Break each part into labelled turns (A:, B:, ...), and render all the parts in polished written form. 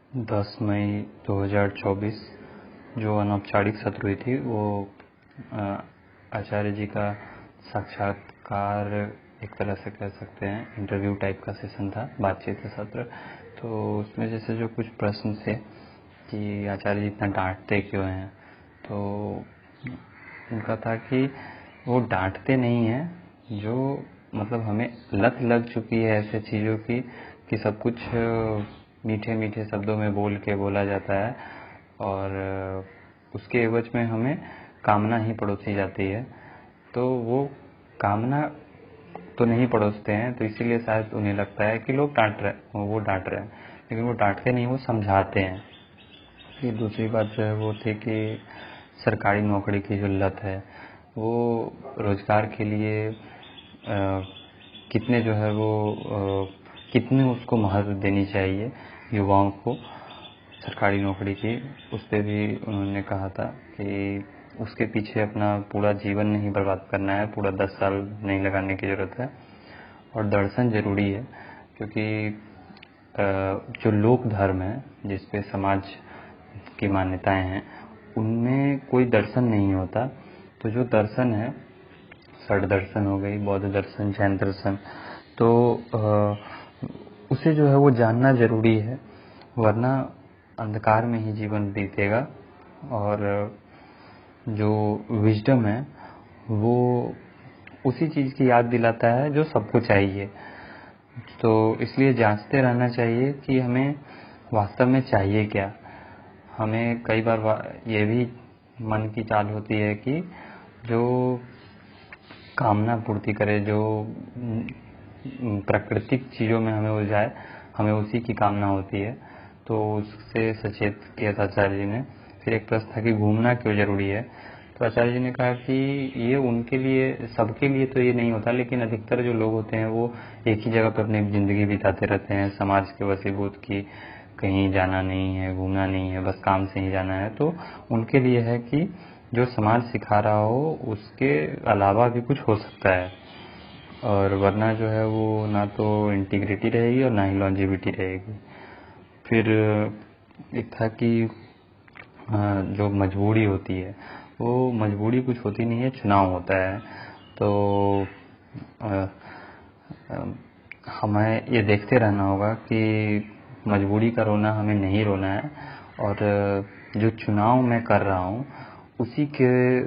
A: 10 मई 2024 जो अनौपचारिक सत्र हुई थी वो आचार्य जी का साक्षात्कार एक तरह से कह सकते हैं, इंटरव्यू टाइप का सेशन था, बातचीत का सत्र। तो उसमें जैसे जो कुछ प्रश्न थे कि आचार्य जी इतना डांटते क्यों हैं, तो उनका था कि वो डांटते नहीं हैं, जो मतलब हमें लत लग चुकी है ऐसे चीज़ों की कि सब कुछ मीठे मीठे शब्दों में बोला जाता है और उसके एवज में हमें कामना ही पड़ोसी जाती है। तो वो कामना तो नहीं पड़ोसते हैं, तो इसीलिए शायद उन्हें लगता है कि लोग वो डांट रहे हैं, लेकिन वो डांटते नहीं, वो समझाते हैं। फिर दूसरी बात जो है वो थी कि सरकारी नौकरी की जो लत है वो रोजगार के लिए कितने जो है वो कितने उसको महत्व देनी चाहिए युवाओं को सरकारी नौकरी की, उस पर भी उन्होंने कहा था कि उसके पीछे अपना पूरा जीवन नहीं बर्बाद करना है, पूरा 10 साल नहीं लगाने की ज़रूरत है। और दर्शन जरूरी है, क्योंकि जो लोक धर्म है जिस पे समाज की मान्यताएं हैं उनमें कोई दर्शन नहीं होता। तो जो दर्शन है, षड दर्शन हो गई, बौद्ध दर्शन, जैन दर्शन, तो उसे जो है वो जानना जरूरी है, वरना अंधकार में ही जीवन बीतेगा। और जो विजडम है वो उसी चीज़ की याद दिलाता है जो सबको चाहिए। तो इसलिए जांचते रहना चाहिए कि हमें वास्तव में चाहिए क्या। हमें कई बार ये भी मन की चाल होती है कि जो कामना पूर्ति करे, जो प्राकृतिक चीज़ों में हमें उलझाए, हमें उसी की कामना होती है। तो उससे सचेत किया था आचार्य जी ने। फिर एक प्रश्न था कि घूमना क्यों जरूरी है, तो आचार्य जी ने कहा कि ये उनके लिए, सबके लिए तो ये नहीं होता, लेकिन अधिकतर जो लोग होते हैं वो एक ही जगह पर अपनी ज़िंदगी बिताते रहते हैं, समाज के वशीभूत की कहीं जाना नहीं है, घूमना नहीं है, बस काम से ही जाना है। तो उनके लिए है कि जो समाज सिखा रहा हो उसके अलावा भी कुछ हो सकता है, और वरना जो है वो ना तो इंटीग्रिटी रहेगी और ना ही लॉन्जेविटी रहेगी। फिर एक था कि जो मजबूरी होती है, वो मजबूरी कुछ होती नहीं है, चुनाव होता है। तो हमें ये देखते रहना होगा कि मजबूरी का रोना हमें नहीं रोना है, और जो चुनाव मैं कर रहा हूँ उसी के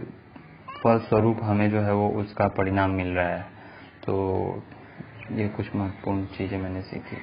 A: फलस्वरूप हमें जो है वो उसका परिणाम मिल रहा है। तो ये कुछ महत्वपूर्ण चीज़ें मैंने सीखी।